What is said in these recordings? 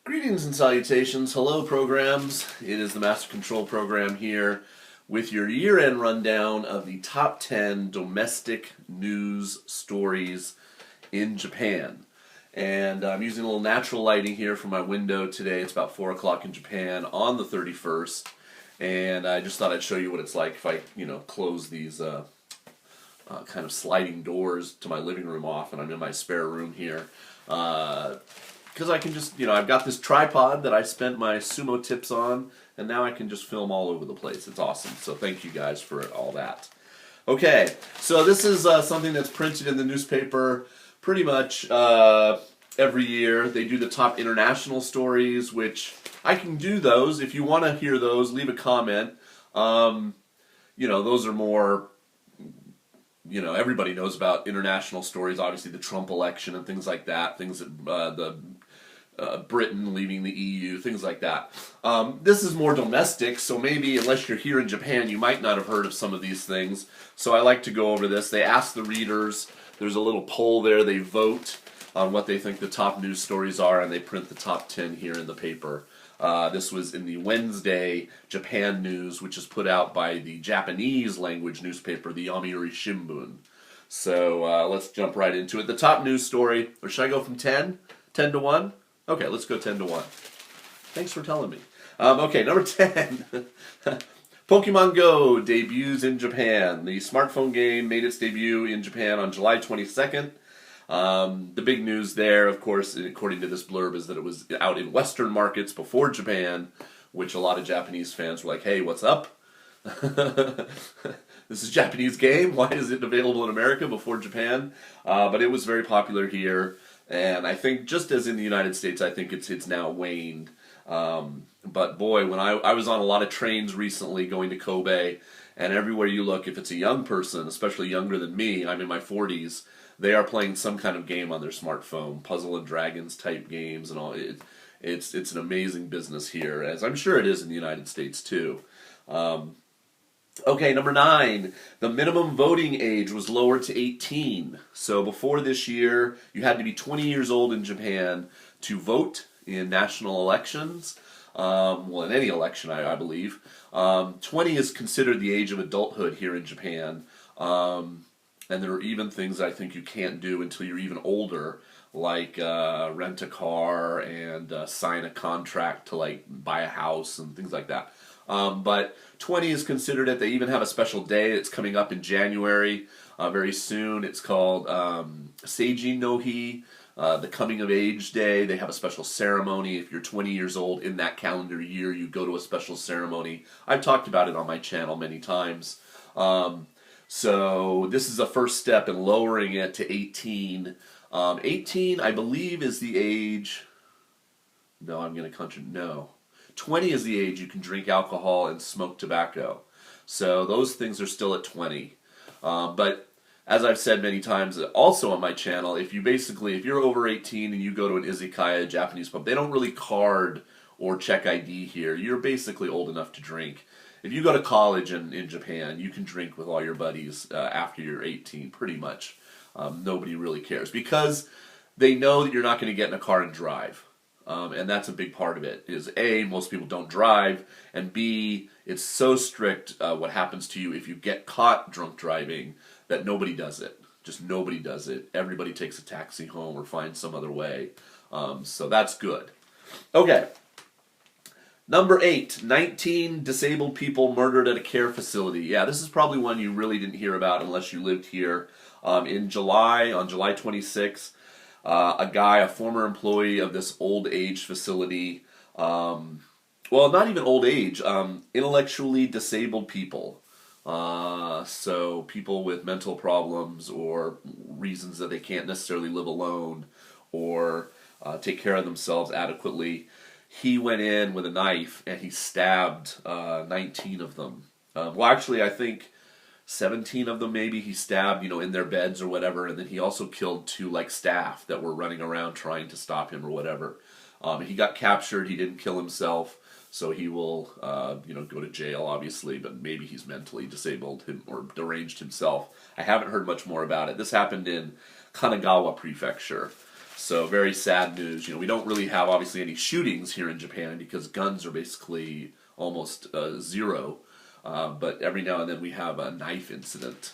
Greetings and salutations. Hello, programs. It is the Master Control program here with your year-end rundown of the top 10 domestic news stories in Japan. And I'm using a little natural lighting here from my window today. It's about 4 o'clock in Japan on the 31st. And I just thought I'd show you what it's like if I, close these kind of sliding doors to my living room off and I'm in my spare room here. Because I can just, I've got this tripod that I spent my sumo tips on, and now I can just film all over the place. It's awesome. So thank you guys for all that. Okay, so this is something that's printed in the newspaper pretty much every year. They do the top international stories, which I can do those. If you want to hear those, leave a comment. Those are more... everybody knows about international stories, obviously the Trump election and things like that, things that Britain leaving the EU, things like that. This is more domestic, so maybe unless you're here in Japan, you might not have heard of some of these things. So I like to go over this. They ask the readers, there's a little poll there, they vote on what they think the top news stories are, and they print the top 10 here in the paper. This was in the Wednesday Japan News, which is put out by the Japanese language newspaper, the Yomiuri Shimbun. So let's jump right into it. The top news story, or should I go from 10? 10 to 1? Okay, let's go 10 to 1. Thanks for telling me. Okay, number 10. Pokemon Go debuts in Japan. The smartphone game made its debut in Japan on July 22nd. The big news there, of course, according to this blurb, is that it was out in Western markets before Japan, which a lot of Japanese fans were like, hey, what's up? This is a Japanese game. Why is it available in America before Japan? But it was very popular here. And I think, just as in the United States, I think it's now waned. But boy, when I was on a lot of trains recently going to Kobe, and everywhere you look, if it's a young person, especially younger than me, I'm in my 40s, they are playing some kind of game on their smartphone, Puzzle and Dragons type games and all. It's an amazing business here, as I'm sure it is in the United States too. Okay, number 9. The minimum voting age was lowered to 18. So before this year, you had to be 20 years old in Japan to vote in national elections. In any election, I believe. 20 is considered the age of adulthood here in Japan. And there are even things I think you can't do until you're even older, like rent a car and sign a contract to buy a house and things like that. But 20 is considered it. They even have a special day. It's coming up in January very soon. It's called Seiji no Hi, the Coming of Age Day. They have a special ceremony. If you're 20 years old in that calendar year, you go to a special ceremony. I've talked about it on my channel many times. So this is a first step in lowering it to 18. 18, I believe, is the age... No, I'm going to country... No. 20 is the age you can drink alcohol and smoke tobacco. So those things are still at 20. But as I've said many times, also on my channel, if you're over 18 and you go to an izakaya, a Japanese pub, they don't really card or check ID here. You're basically old enough to drink. If you go to college in Japan, you can drink with all your buddies after you're 18, pretty much. Nobody really cares because they know that you're not going to get in a car and drive. And that's a big part of it, is A, most people don't drive, and B, it's so strict what happens to you if you get caught drunk driving that nobody does it. Just nobody does it. Everybody takes a taxi home or finds some other way. So that's good. Okay. Number 8, 19 disabled people murdered at a care facility. Yeah, this is probably one you really didn't hear about unless you lived here. On July 26th, a former employee of this old age facility, not even old age, intellectually disabled people. So people with mental problems or reasons that they can't necessarily live alone or take care of themselves adequately. He went in with a knife and he stabbed 19 of them. Actually, I think 17 of them maybe he stabbed, in their beds or whatever, and then he also killed 2 staff that were running around trying to stop him or whatever. He got captured. He didn't kill himself, so he will, go to jail obviously, but maybe he's mentally disabled or deranged himself. I haven't heard much more about it. This happened in Kanagawa Prefecture. So very sad news. We don't really have obviously any shootings here in Japan because guns are basically almost zero. But every now and then we have a knife incident.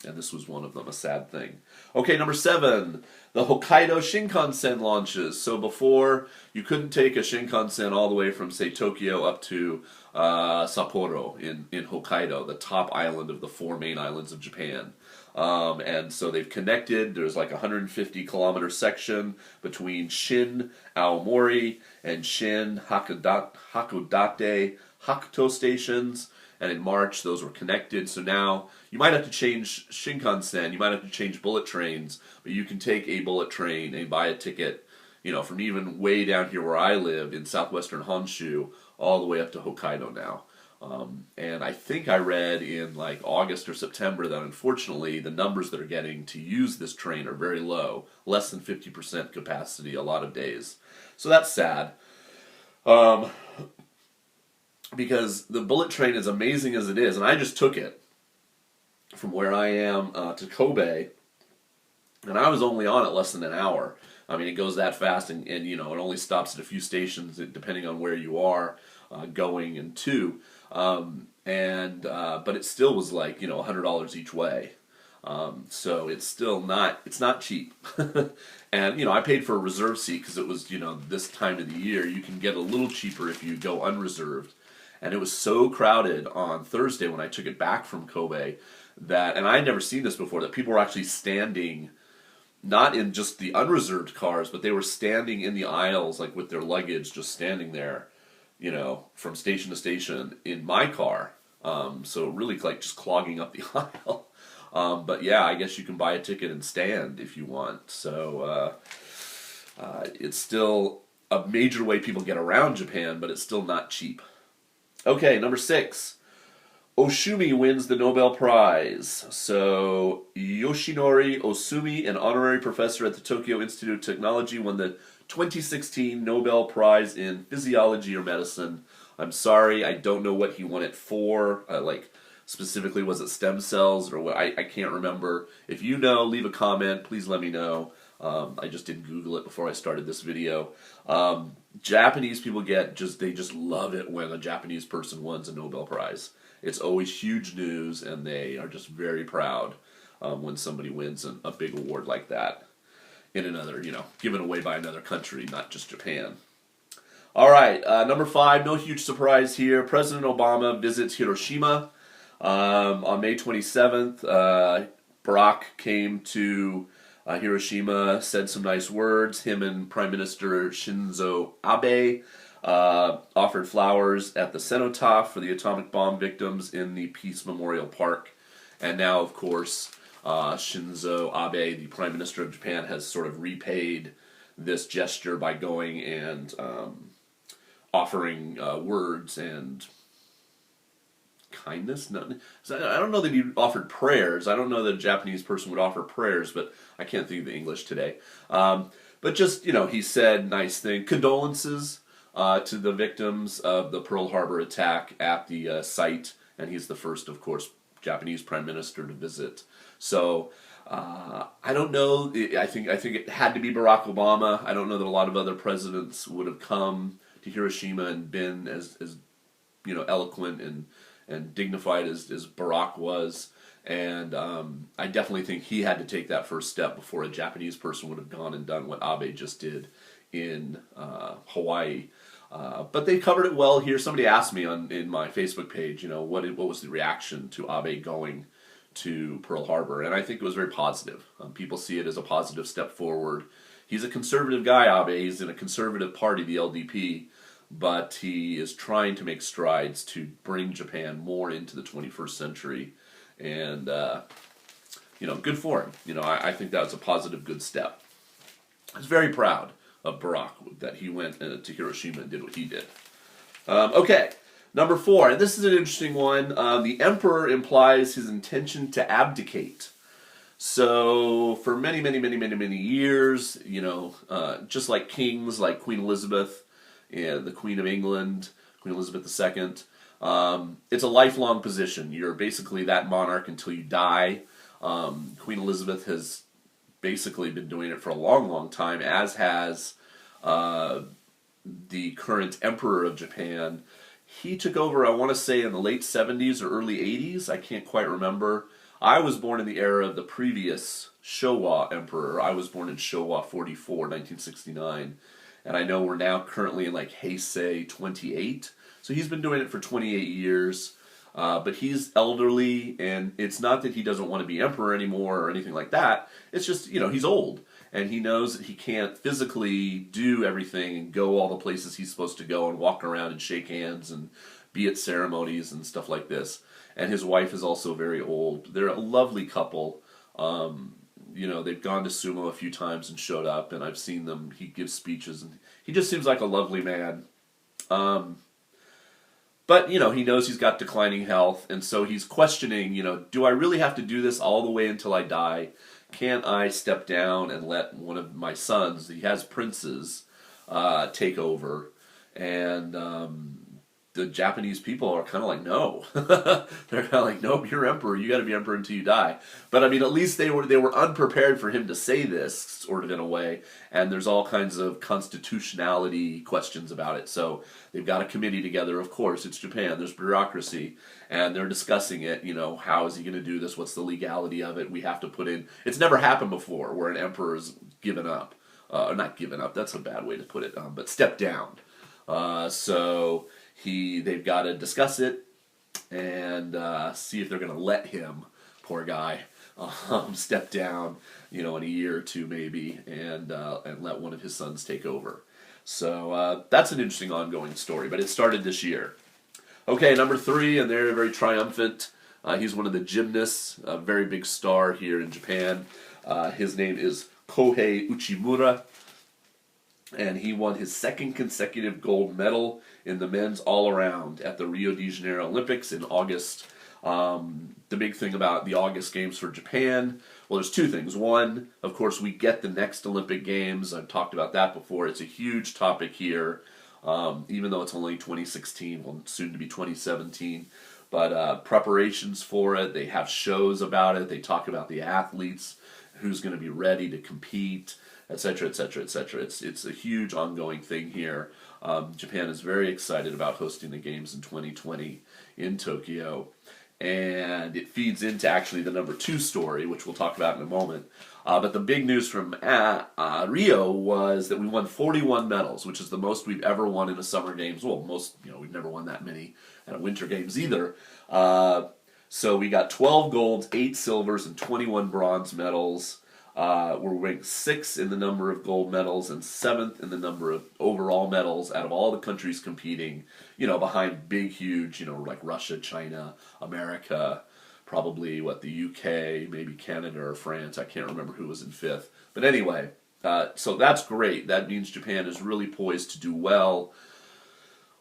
And this was one of them, a sad thing. Okay, number 7, the Hokkaido Shinkansen launches. So before, you couldn't take a Shinkansen all the way from, say, Tokyo up to Sapporo in Hokkaido, the top island of the 4 main islands of Japan. And so they've connected. There's like a 150-kilometer section between Shin Aomori and Shin Hakodate Hakuto stations. And in March, those were connected. So now you might have to change Shinkansen, you might have to change bullet trains, but you can take a bullet train and buy a ticket, from even way down here where I live in southwestern Honshu all the way up to Hokkaido now. And I think I read in like August or September that unfortunately the numbers that are getting to use this train are very low, less than 50% capacity a lot of days. So that's sad. Because the bullet train, is amazing as it is, and I just took it from where I am to Kobe, and I was only on it less than an hour. I mean, it goes that fast, and it only stops at a few stations depending on where you are going and to. But it still was like $100 each way. So it's not cheap. And I paid for a reserve seat because it was this time of the year. You can get a little cheaper if you go unreserved. And it was so crowded on Thursday when I took it back from Kobe and I had never seen this before, that people were actually standing, not in just the unreserved cars, but they were standing in the aisles, like with their luggage, just standing there, from station to station in my car. So really like just clogging up the aisle. But yeah, I guess you can buy a ticket and stand if you want. So it's still a major way people get around Japan, but it's still not cheap. Okay, number 6. Oshumi wins the Nobel Prize. So Yoshinori Osumi, an honorary professor at the Tokyo Institute of Technology, won the 2016 Nobel Prize in Physiology or Medicine. I'm sorry, I don't know what he won it for. Specifically, was it stem cells or what? I can't remember. If you know, leave a comment. Please let me know. I just did Google it before I started this video. Japanese people they just love it when a Japanese person wins a Nobel Prize. It's always huge news, and they are just very proud when somebody wins a big award like that in another, given away by another country, not just Japan. All right, number 5, no huge surprise here. President Obama visits Hiroshima on May 27th. Barack came to Hiroshima, said some nice words. Him and Prime Minister Shinzo Abe offered flowers at the cenotaph for the atomic bomb victims in the Peace Memorial Park. And now, of course, Shinzo Abe, the Prime Minister of Japan, has sort of repaid this gesture by going and offering words and kindness. I don't know that he offered prayers. I don't know that a Japanese person would offer prayers, but I can't think of the English today. But just, he said nice thing. Condolences to the victims of the Pearl Harbor attack at the site, and he's the first, of course, Japanese Prime Minister to visit. So I don't know. I think it had to be Barack Obama. I don't know that a lot of other presidents would have come to Hiroshima and been as eloquent and dignified as Barack was. And I definitely think he had to take that first step before a Japanese person would have gone and done what Abe just did in Hawaii. But they covered it well here. Somebody asked me in my Facebook page, what was the reaction to Abe going to Pearl Harbor, and I think it was very positive. People see it as a positive step forward. He's a conservative guy, Abe. He's in a conservative party, the LDP, but he is trying to make strides to bring Japan more into the 21st century, and good for him. I think that was a positive, good step. I was very proud of Barack that he went to Hiroshima and did what he did. Okay. Number 4, and this is an interesting one. The emperor implies his intention to abdicate. So for many, many, many, many, many years, just like kings, like Queen Elizabeth, the Queen of England, Queen Elizabeth II, it's a lifelong position. You're basically that monarch until you die. Queen Elizabeth has basically been doing it for a long, long time, as has the current emperor of Japan. He took over, I want to say, in the late 70s or early 80s. I can't quite remember. I was born in the era of the previous Showa emperor. I was born in Showa 44, 1969. And I know we're now currently in like Heisei 28. So he's been doing it for 28 years. But he's elderly, and it's not that he doesn't want to be emperor anymore or anything like that. It's just, he's old. And he knows that he can't physically do everything and go all the places he's supposed to go and walk around and shake hands and be at ceremonies and stuff like this. And his wife is also very old. They're a lovely couple. They've gone to sumo a few times and showed up, and I've seen them. He gives speeches, and he just seems like a lovely man. But, he knows he's got declining health, and so he's questioning, do I really have to do this all the way until I die? Can't I step down and let one of my sons, he has princes, take over? And the Japanese people are kind of like, no. They're kind of like, nope, you're emperor. You got to be emperor until you die. But I mean, at least they were unprepared for him to say this, sort of in a way. And there's all kinds of constitutionality questions about it. So they've got a committee together. Of course, it's Japan. There's bureaucracy, and they're discussing it. How is he going to do this? What's the legality of it? We have to put in. It's never happened before where an emperor is given up, not given up. That's a bad way to put it. But stepped down. So they've got to discuss it and see if they're going to let him, poor guy, step down, in a year or two maybe, and let one of his sons take over. So that's an interesting ongoing story, but it started this year. Okay, number 3, and they're very triumphant. He's one of the gymnasts, a very big star here in Japan. His name is Kohei Uchimura, and he won his 2nd consecutive gold medal in the men's all-around at the Rio de Janeiro Olympics in August. The big thing about the August Games for Japan, well, there's 2 things. One, of course, we get the next Olympic Games. I've talked about that before. It's a huge topic here, even though it's only 2016, well, soon to be 2017. But preparations for it, they have shows about it. They talk about the athletes, who's going to be ready to compete, etc., etc., etc. It's a huge ongoing thing here. Japan is very excited about hosting the Games in 2020 in Tokyo, and it feeds into actually the number 2 story, which we'll talk about in a moment. But the big news from Rio was that we won 41 medals, which is the most we've ever won in a Summer Games. Well, we've never won that many at a Winter Games either. So we got 12 golds, 8 silvers, and 21 bronze medals. We're ranked 6th in the number of gold medals and 7th in the number of overall medals out of all the countries competing, behind big, huge, like Russia, China, America, probably, the UK, maybe Canada or France. I can't remember who was in 5th. But anyway, so that's great. That means Japan is really poised to do well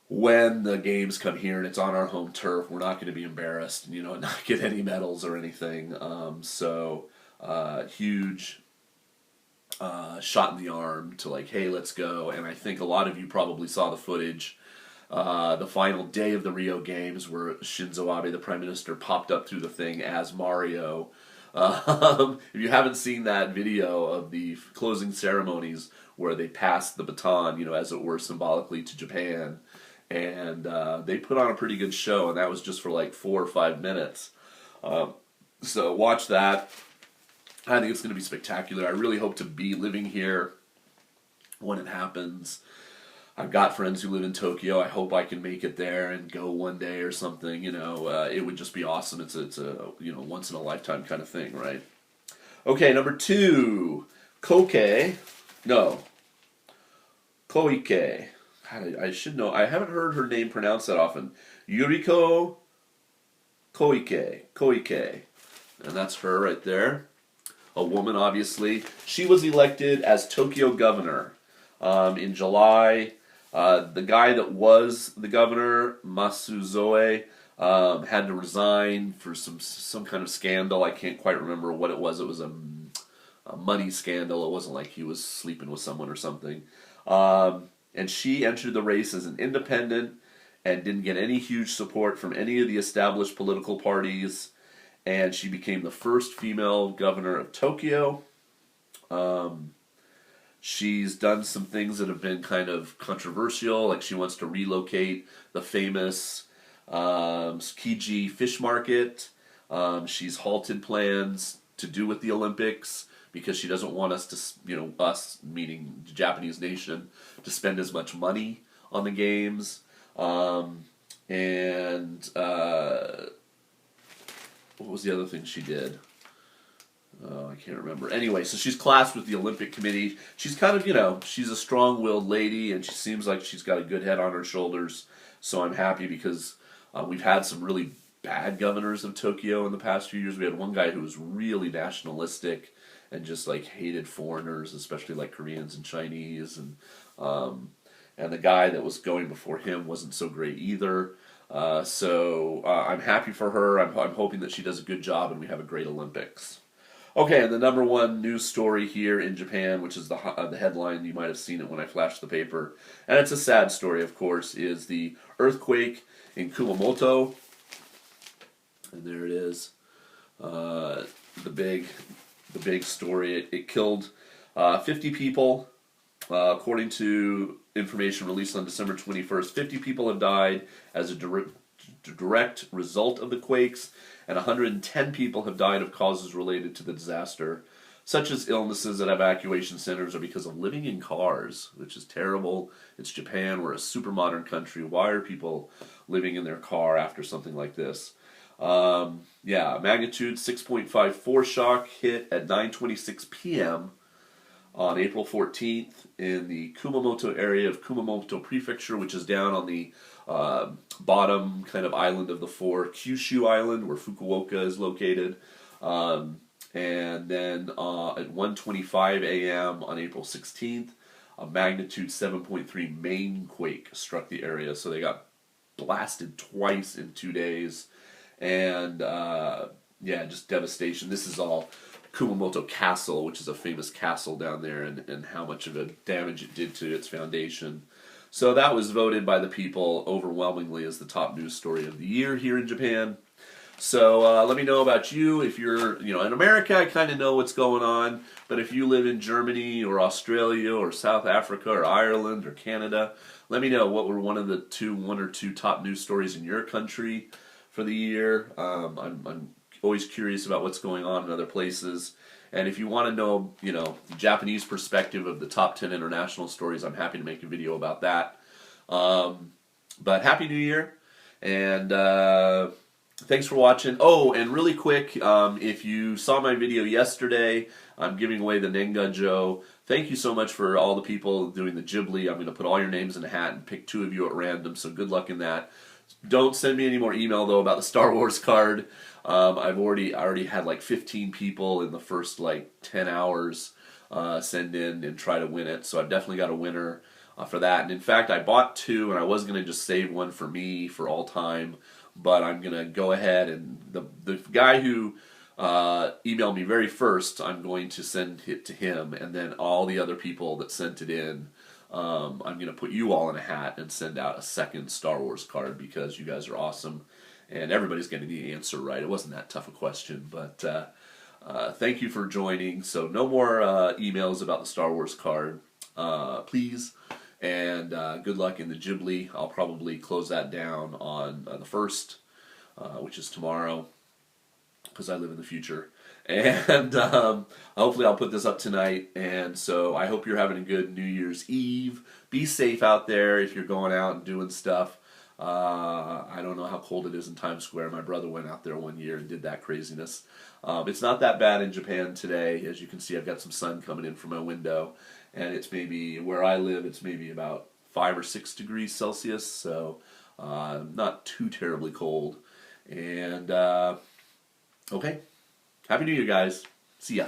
when the games come here and it's on our home turf. We're not going to be embarrassed and, not get any medals or anything. Huge shot in the arm to hey, let's go. And I think a lot of you probably saw the footage, the final day of the Rio Games, where Shinzo Abe, the Prime Minister, popped up through the thing as Mario. If you haven't seen that video of the closing ceremonies where they passed the baton, as it were, symbolically to Japan, and they put on a pretty good show, and that was just for 4 or 5 minutes. So watch that. I think it's going to be spectacular. I really hope to be living here when it happens. I've got friends who live in Tokyo. I hope I can make it there and go one day or something. It would just be awesome. It's a once in a lifetime kind of thing, right? Okay, number 2, Koike. I should know. I haven't heard her name pronounced that often. Yuriko Koike, and that's her right there. A woman, obviously. She was elected as Tokyo governor in July. The guy that was the governor, Masuzoe, had to resign for some kind of scandal. I can't quite remember what it was. It was a money scandal. It wasn't like he was sleeping with someone or something. And she entered the race as an independent and didn't get any huge support from any of the established political parties. And she became the first female governor of Tokyo. She's done some things that have been kind of controversial, like she wants to relocate the famous Tsukiji fish market. She's halted plans to do with the Olympics because she doesn't want us to, us, meaning the Japanese nation, to spend as much money on the games. And what was the other thing she did? Oh, I can't remember. Anyway, so she's classed with the Olympic Committee. She's kind of, she's a strong-willed lady, and she seems like she's got a good head on her shoulders. So I'm happy because we've had some really bad governors of Tokyo in the past few years. We had one guy who was really nationalistic and just like hated foreigners, especially like Koreans and Chinese, and the guy that was going before him wasn't so great either. So I'm happy for her. I'm hoping that she does a good job and we have a great Olympics. Okay, and the number one news story here in Japan, which is the headline, you might have seen it when I flashed the paper, and it's a sad story, of course, is the earthquake in Kumamoto. And there it is, the big story. It killed 50 people, according to information released on December 21st. 50 people have died as a direct result of the quakes, and 110 people have died of causes related to the disaster, such as illnesses at evacuation centers or because of living in cars, which is terrible. It's Japan. We're a super modern country. Why are people living in their car after something like this? Magnitude 6.54 shock hit at 9:26 p.m. on April 14th in the Kumamoto area of Kumamoto Prefecture, which is down on the bottom kind of island of the four, Kyushu Island, where Fukuoka is located. And then at 1:25 a.m. on April 16th, a magnitude 7.3 main quake struck the area. So they got blasted twice in 2 days. And just devastation. This is all Kumamoto Castle, which is a famous castle down there, and how much of a damage it did to its foundation. So that was voted by the people overwhelmingly as the top news story of the year here in Japan. So let me know about you. If you're, in America, I kind of know what's going on. But if you live in Germany or Australia or South Africa or Ireland or Canada, let me know what were one or two top news stories in your country for the year. I'm always curious about what's going on in other places. And if you want to know, the Japanese perspective of the top 10 international stories, I'm happy to make a video about that. But Happy New Year, and thanks for watching. Oh, and really quick, if you saw my video yesterday, I'm giving away the Nengajo. Thank you so much for all the people doing the Ghibli. I'm going to put all your names in a hat and pick 2 of you at random, so good luck in that. Don't send me any more email, though, about the Star Wars card. I already had like 15 people in the first like 10 hours send in and try to win it, so I've definitely got a winner for that. And in fact, I bought 2, and I was going to just save one for me for all time, but I'm going to go ahead, and the guy who emailed me very first, I'm going to send it to him, and then all the other people that sent it in, I'm going to put you all in a hat and send out a second Star Wars card because you guys are awesome. And everybody's getting the answer right. It wasn't that tough a question, but thank you for joining. So no more emails about the Star Wars card, please. And good luck in the Ghibli. I'll probably close that down on the 1st, which is tomorrow, because I live in the future. And hopefully I'll put this up tonight. And so I hope you're having a good New Year's Eve. Be safe out there if you're going out and doing stuff. I don't know how cold it is in Times Square. My brother went out there one year and did that craziness. It's not that bad in Japan today. As you can see, I've got some sun coming in from my window. And it's maybe, where I live, it's maybe about 5 or 6 degrees Celsius. So not too terribly cold. And okay. Happy New Year, guys. See ya.